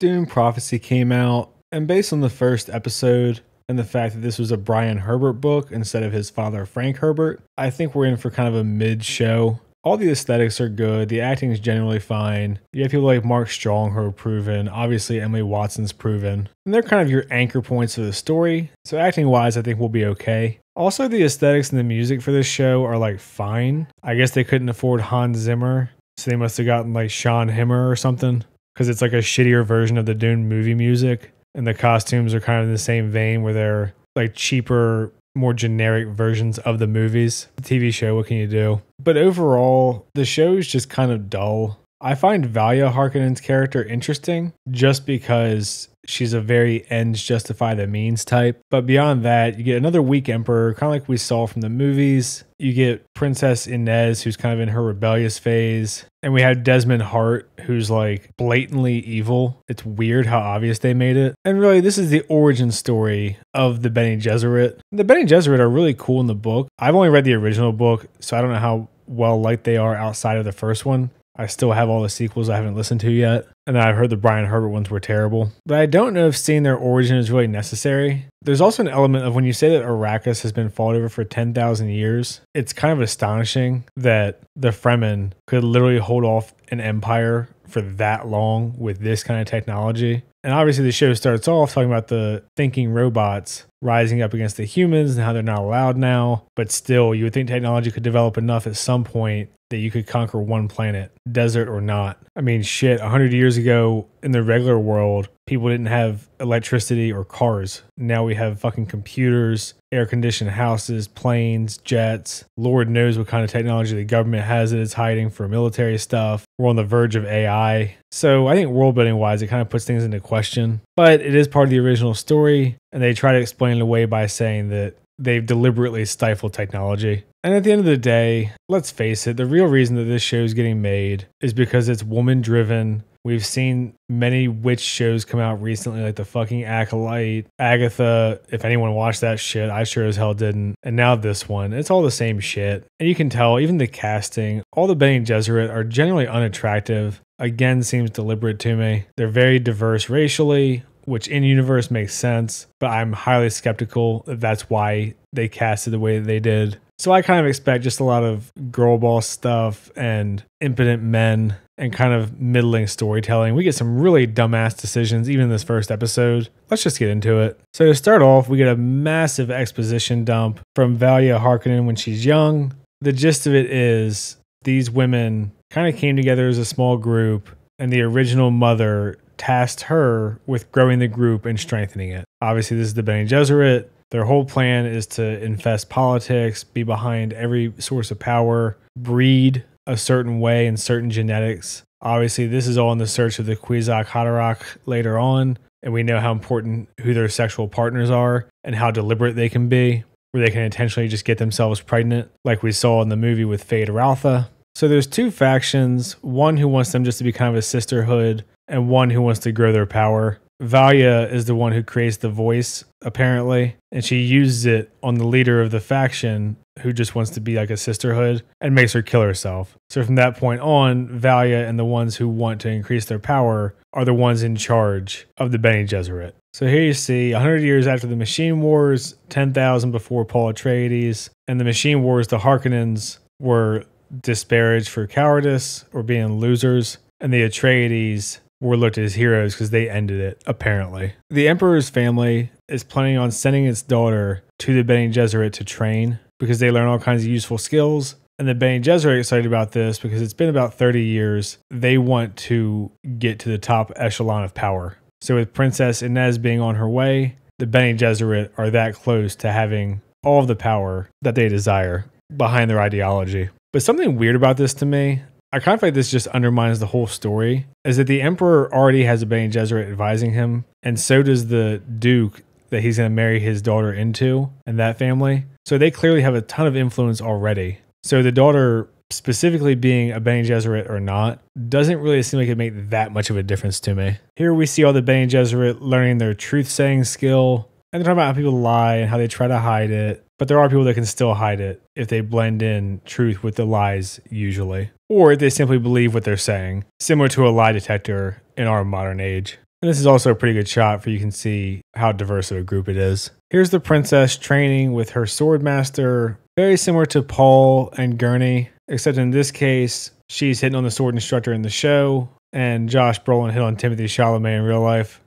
Dune Prophecy came out, and based on the first episode and the fact that this was a Brian Herbert book instead of his father Frank Herbert, I think we're in for kind of a mid-show. All the aesthetics are good, the acting is generally fine. You have people like Mark Strong who are proven, obviously Emily Watson's proven, and they're kind of your anchor points of the story, so acting-wise I think we'll be okay. Also, the aesthetics and the music for this show are like fine. I guess they couldn't afford Hans Zimmer, so they must have gotten like Sean Himmer or something, because it's like a shittier version of the Dune movie music, and the costumes are kind of in the same vein where they're like cheaper, more generic versions of the movies. The TV show, what can you do? But overall, the show is just kind of dull. I find Valia Harkonnen's character interesting just because she's a very ends justify the means type. But beyond that, you get another weak emperor, kind of like we saw from the movies. You get Princess Inez, who's kind of in her rebellious phase. And we have Desmond Hart, who's like blatantly evil. It's weird how obvious they made it. And really, this is the origin story of the Bene Gesserit. The Bene Gesserit are really cool in the book. I've only read the original book, so I don't know how well liked they are outside of the first one. I still have all the sequels I haven't listened to yet. And I've heard the Brian Herbert ones were terrible. But I don't know if seeing their origin is really necessary. There's also an element of when you say that Arrakis has been fought over for 10,000 years, it's kind of astonishing that the Fremen could literally hold off an empire for that long with this kind of technology. And obviously the show starts off talking about the thinking robots rising up against the humans and how they're not allowed now. But still, you would think technology could develop enough at some point that you could conquer one planet, desert or not. I mean, shit, 100 years ago in the regular world, people didn't have electricity or cars. Now we have fucking computers, air-conditioned houses, planes, jets. Lord knows what kind of technology the government has that it's hiding for military stuff. We're on the verge of AI. So I think world-building-wise, it kind of puts things into question. But it is part of the original story, and they try to explain it away by saying that they've deliberately stifled technology. And at the end of the day, let's face it, the real reason that this show is getting made is because it's woman-driven. We've seen many witch shows come out recently, like the fucking Acolyte, Agatha. If anyone watched that shit, I sure as hell didn't. And now this one, it's all the same shit. And you can tell, even the casting, all the Bene Gesserit are generally unattractive. Again, seems deliberate to me. They're very diverse racially, which in universe makes sense, but I'm highly skeptical that that's why they casted the way that they did. So I kind of expect just a lot of girl boss stuff and impotent men and kind of middling storytelling. We get some really dumbass decisions even in this first episode. Let's just get into it. So to start off, we get a massive exposition dump from Valia Harkonnen when she's young. The gist of it is these women kind of came together as a small group, and the original mother tasked her with growing the group and strengthening it. Obviously, this is the Bene Gesserit. Their whole plan is to infest politics, be behind every source of power, breed a certain way and certain genetics. Obviously, this is all in the search of the Kwisatz Haderach later on, and we know how important who their sexual partners are and how deliberate they can be, where they can intentionally just get themselves pregnant, like we saw in the movie with Fade Raltha. So there's two factions, one who wants them just to be kind of a sisterhood, and one who wants to grow their power. Valia is the one who creates the voice, apparently, and she uses it on the leader of the faction who just wants to be like a sisterhood and makes her kill herself. So from that point on, Valia and the ones who want to increase their power are the ones in charge of the Bene Gesserit. So here you see 100 years after the Machine Wars, 10,000 before Paul Atreides, and the Machine Wars, the Harkonnens were disparaged for cowardice or being losers, and the Atreides were looked at as heroes because they ended it, apparently. The Emperor's family is planning on sending its daughter to the Bene Gesserit to train because they learn all kinds of useful skills. And the Bene Gesserit are excited about this because it's been about 30 years. They want to get to the top echelon of power. So with Princess Inez being on her way, the Bene Gesserit are that close to having all of the power that they desire behind their ideology. But something weird about this to me, I kind of feel like this just undermines the whole story, is that the Emperor already has a Bene Gesserit advising him, and so does the Duke that he's going to marry his daughter into, and that family. So they clearly have a ton of influence already. So the daughter specifically being a Bene Gesserit or not doesn't really seem like it make that much of a difference to me. Here we see all the Bene Gesserit learning their truth-saying skill, and they're talking about how people lie and how they try to hide it. But there are people that can still hide it if they blend in truth with the lies usually. Or if they simply believe what they're saying, similar to a lie detector in our modern age. And this is also a pretty good shot for you can see how diverse of a group it is. Here's the princess training with her sword master, very similar to Paul and Gurney, except in this case, she's hitting on the sword instructor in the show, and Josh Brolin hit on Timothy Chalamet in real life.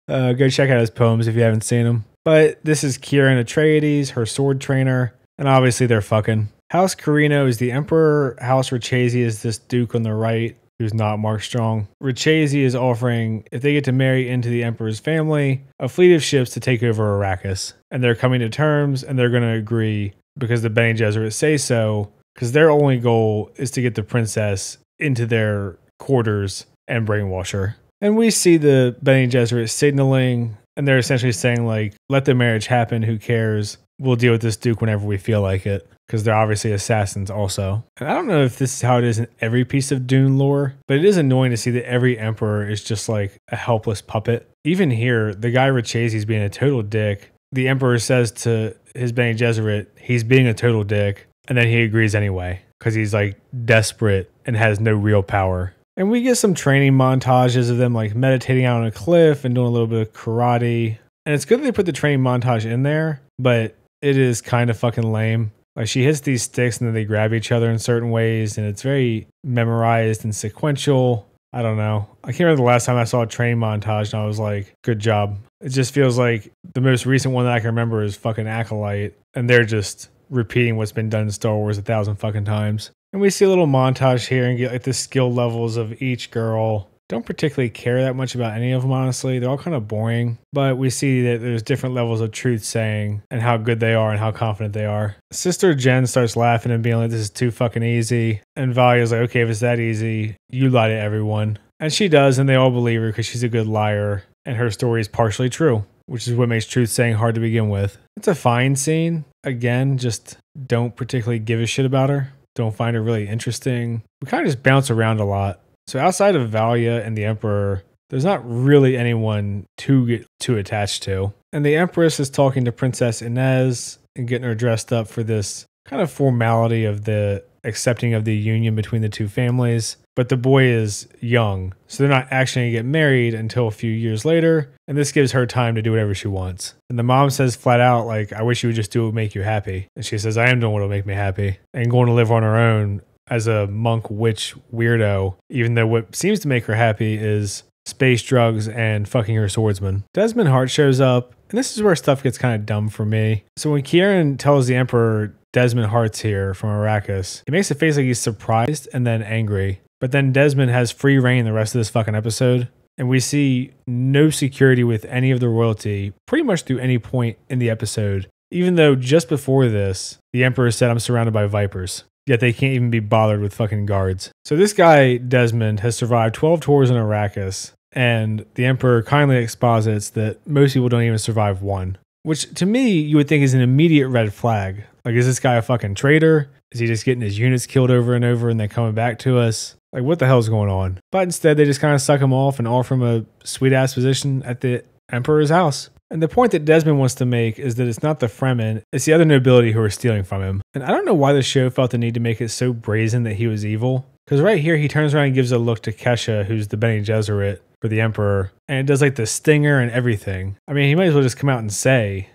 Go check out his poems if you haven't seen them. But this is Kieran Atreides, her sword trainer, and obviously they're fucking. House Carino is the Emperor. House Richese is this Duke on the right, who's not Mark Strong. Richese is offering, if they get to marry into the Emperor's family, a fleet of ships to take over Arrakis. And they're coming to terms, and they're going to agree because the Bene Gesserit say so, because their only goal is to get the princess into their quarters and brainwash her. And we see the Bene Gesserit signaling, and they're essentially saying, like, let the marriage happen, who cares? We'll deal with this Duke whenever we feel like it, because they're obviously assassins also. And I don't know if this is how it is in every piece of Dune lore, but it is annoying to see that every Emperor is just like a helpless puppet. Even here, the guy Richese is being a total dick. The Emperor says to his Bene Gesserit, he's being a total dick, and then he agrees anyway, because he's like desperate and has no real power. And we get some training montages of them like meditating out on a cliff and doing a little bit of karate. And it's good that they put the training montage in there, but it is kind of fucking lame. Like, she hits these sticks and then they grab each other in certain ways, and it's very memorized and sequential. I don't know. I can't remember the last time I saw a training montage and I was like, good job. It just feels like the most recent one that I can remember is fucking Acolyte, and they're just repeating what's been done in Star Wars 1,000 fucking times. And we see a little montage here and get like the skill levels of each girl. Don't particularly care that much about any of them, honestly. They're all kind of boring. But we see that there's different levels of truth saying and how good they are and how confident they are. Sister Jen starts laughing and being like, this is too fucking easy. And Valia's like, okay, if it's that easy, you lie to everyone. And she does, and they all believe her because she's a good liar. And her story is partially true, which is what makes truth saying hard to begin with. It's a fine scene. Again, just don't particularly give a shit about her. Don't find her really interesting. We kind of just bounce around a lot. So outside of Valia and the Emperor, there's not really anyone to get too attached to. And the Empress is talking to Princess Inez and getting her dressed up for this kind of formality of the accepting of the union between the two families. But the boy is young, so they're not actually going to get married until a few years later. And this gives her time to do whatever she wants. And the mom says flat out, like, I wish you would just do what would make you happy. And she says, I am doing what will make me happy. And going to live on her own as a monk witch weirdo, even though what seems to make her happy is space drugs and fucking her swordsman. Desmond Hart shows up, and this is where stuff gets kind of dumb for me. So when Kieran tells the Emperor Desmond Hart's here from Arrakis, he makes a face like he's surprised and then angry. But then Desmond has free reign the rest of this fucking episode, and we see no security with any of the royalty pretty much through any point in the episode, even though just before this, the Emperor said, I'm surrounded by vipers. Yet they can't even be bothered with fucking guards. So this guy, Desmond, has survived 12 tours in Arrakis, and the Emperor kindly exposits that most people don't even survive one. Which, to me, you would think is an immediate red flag. Like, is this guy a fucking traitor? Is he just getting his units killed over and over and then coming back to us? Like, what the hell's going on? But instead, they just kind of suck him off and offer him a sweet-ass position at the Emperor's house. And the point that Desmond wants to make is that it's not the Fremen, it's the other nobility who are stealing from him. And I don't know why the show felt the need to make it so brazen that he was evil. Because right here, he turns around and gives a look to Kesha, who's the Bene Gesserit for the Emperor. And it does like the stinger and everything. I mean, he might as well just come out and say,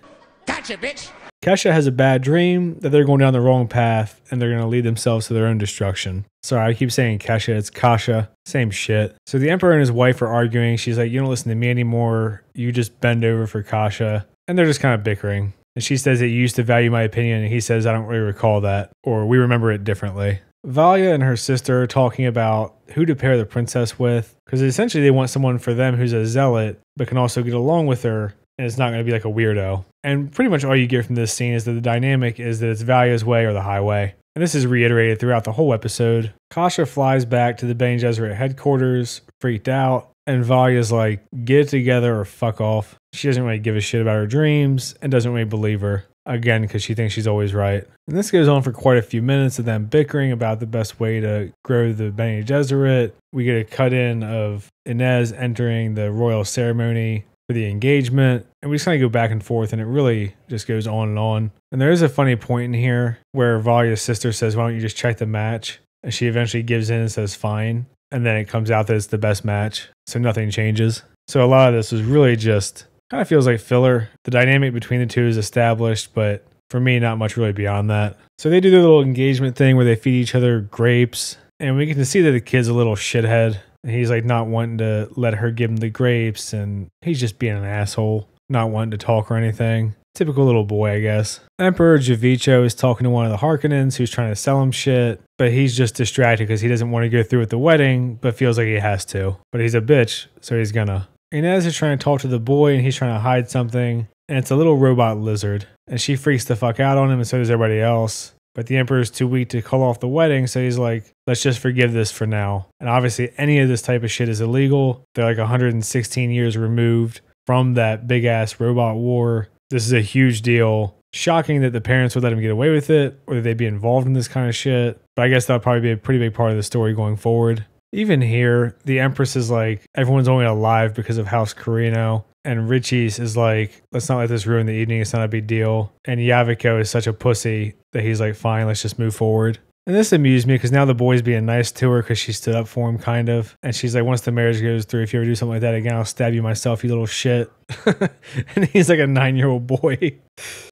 gotcha, bitch! Kesha has a bad dream that they're going down the wrong path and they're going to lead themselves to their own destruction. Sorry, I keep saying Kesha, it's Kasha. Same shit. So the Emperor and his wife are arguing. She's like, you don't listen to me anymore. You just bend over for Kasha. And they're just kind of bickering. And she says that you used to value my opinion. And he says, I don't really recall that. Or we remember it differently. Valia and her sister are talking about who to pair the princess with. Because essentially they want someone for them who's a zealot, but can also get along with her. And it's not going to be like a weirdo. And pretty much all you get from this scene is that the dynamic is that it's Valia's way or the highway. And this is reiterated throughout the whole episode. Kasha flies back to the Bene Gesserit headquarters, freaked out. And Valia's like, get it together or fuck off. She doesn't really give a shit about her dreams and doesn't really believe her. Again, because she thinks she's always right. And this goes on for quite a few minutes of them bickering about the best way to grow the Bene Gesserit. We get a cut in of Inez entering the royal ceremony for the engagement, and we just kind of go back and forth, and it really just goes on and on. And there is a funny point in here where Valia's sister says, why don't you just check the match? And she eventually gives in and says, fine. and then it comes out that it's the best match, so nothing changes. So a lot of this was really just kind of feels like filler. The dynamic between the two is established, but for me, not much really beyond that. So they do their little engagement thing where they feed each other grapes, and we get to see that the kid's a little shithead, and he's like not wanting to let her give him the grapes, and he's just being an asshole, not wanting to talk or anything. Typical little boy, I guess. Emperor Javicho is talking to one of the Harkonnens who's trying to sell him shit, but he's just distracted because he doesn't want to go through with the wedding, but feels like he has to. But he's a bitch, so he's gonna. Inez is trying to talk to the boy, and he's trying to hide something, and it's a little robot lizard, and she freaks the fuck out on him, and so does everybody else. But the Emperor's too weak to call off the wedding, so he's like, let's just forgive this for now. And obviously, any of this type of shit is illegal. They're like 116 years removed from that big-ass robot war. This is a huge deal. Shocking that the parents would let him get away with it, or that they'd be involved in this kind of shit. But I guess that'll probably be a pretty big part of the story going forward. Even here, the Empress is like, everyone's only alive because of House Carino. And Richie's is like, let's not let this ruin the evening. It's not a big deal. And Yaviko is such a pussy that he's like, fine, let's just move forward. And this amused me because now the boy's being nice to her because she stood up for him, kind of. And she's like, once the marriage goes through, if you ever do something like that again, I'll stab you myself, you little shit. And he's like a 9-year-old boy.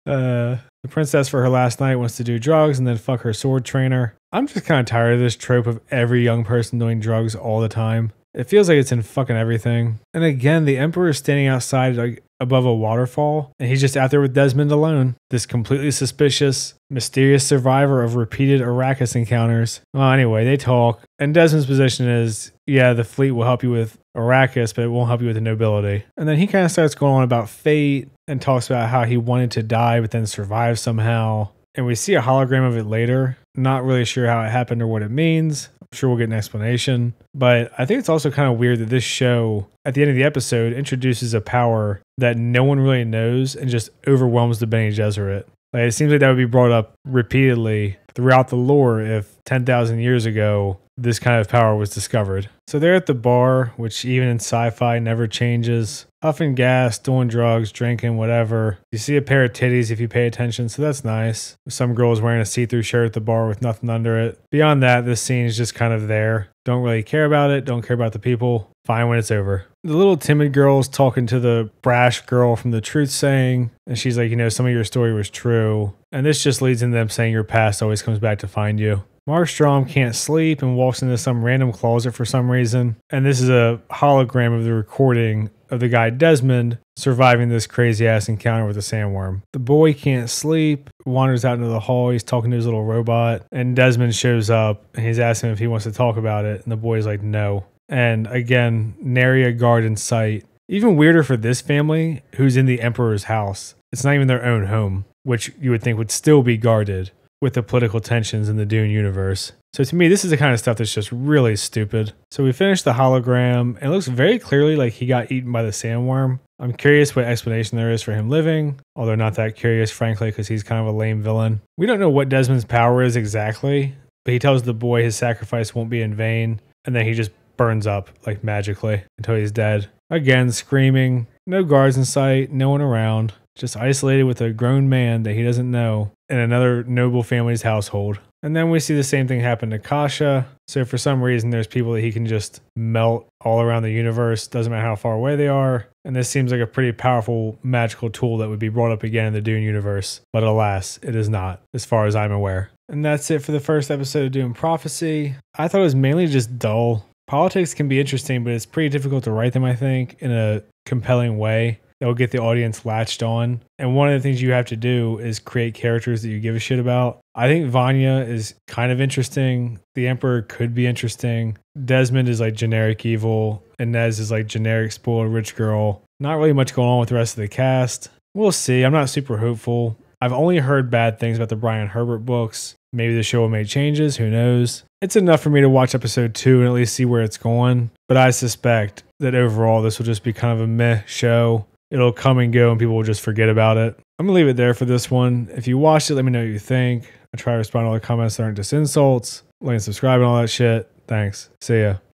The princess for her last night wants to do drugs and then fuck her sword trainer. I'm just kind of tired of this trope of every young person doing drugs all the time. It feels like it's in fucking everything. And again, the Emperor is standing outside like above a waterfall, and he's just out there with Desmond alone. This completely suspicious, mysterious survivor of repeated Arrakis encounters. Well, anyway, they talk, and Desmond's position is, yeah, the fleet will help you with Arrakis, but it won't help you with the nobility. And then he kind of starts going on about fate and talks about how he wanted to die, but then survive somehow. And we see a hologram of it later. Not really sure how it happened or what it means. I'm sure we'll get an explanation. But I think it's also kind of weird that this show, at the end of the episode, introduces a power that no one really knows and just overwhelms the Bene Gesserit. Like, it seems like that would be brought up repeatedly throughout the lore if 10,000 years ago this kind of power was discovered. So they're at the bar, which even in sci-fi never changes. Huffing gas, doing drugs, drinking, whatever. You see a pair of titties if you pay attention, so that's nice. Some girl's wearing a see-through shirt at the bar with nothing under it. Beyond that, this scene is just kind of there. Don't really care about it, don't care about the people. Fine when it's over. The little timid girl's talking to the brash girl from the truth saying, and she's like, you know, some of your story was true. And this just leads into them saying your past always comes back to find you. Markstrom can't sleep and walks into some random closet for some reason. And this is a hologram of the recording of the guy Desmond surviving this crazy ass encounter with a sandworm. The boy can't sleep, wanders out into the hall, he's talking to his little robot, and Desmond shows up and he's asking if he wants to talk about it, and the boy's like, no. And again, nary a guard in sight. Even weirder for this family who's in the Emperor's house. It's not even their own home, which you would think would still be guarded with the political tensions in the Dune universe. So to me, this is the kind of stuff that's just really stupid. So we finished the hologram. It looks very clearly like he got eaten by the sandworm. I'm curious what explanation there is for him living, although not that curious, frankly, because he's kind of a lame villain. We don't know what Desmond's power is exactly, but he tells the boy his sacrifice won't be in vain, and then he just burns up, like magically, until he's dead. Again, screaming, no guards in sight, no one around, just isolated with a grown man that he doesn't know in another noble family's household. And then we see the same thing happen to Kasha. So for some reason, there's people that he can just melt all around the universe. Doesn't matter how far away they are. And this seems like a pretty powerful magical tool that would be brought up again in the Dune universe. But alas, it is not, as far as I'm aware. And that's it for the first episode of Dune Prophecy. I thought it was mainly just dull. Politics can be interesting, but it's pretty difficult to write them, I think, in a compelling way that will get the audience latched on. And one of the things you have to do is create characters that you give a shit about. I think Vanya is kind of interesting. The Emperor could be interesting. Desmond is like generic evil. Inez is like generic spoiled rich girl. Not really much going on with the rest of the cast. We'll see. I'm not super hopeful. I've only heard bad things about the Brian Herbert books. Maybe the show will make changes. Who knows? It's enough for me to watch episode 2 and at least see where it's going. But I suspect that overall this will just be kind of a meh show. It'll come and go and people will just forget about it. I'm going to leave it there for this one. If you watched it, let me know what you think. I try to respond to all the comments that aren't just insults. Like and subscribe and all that shit. Thanks. See ya.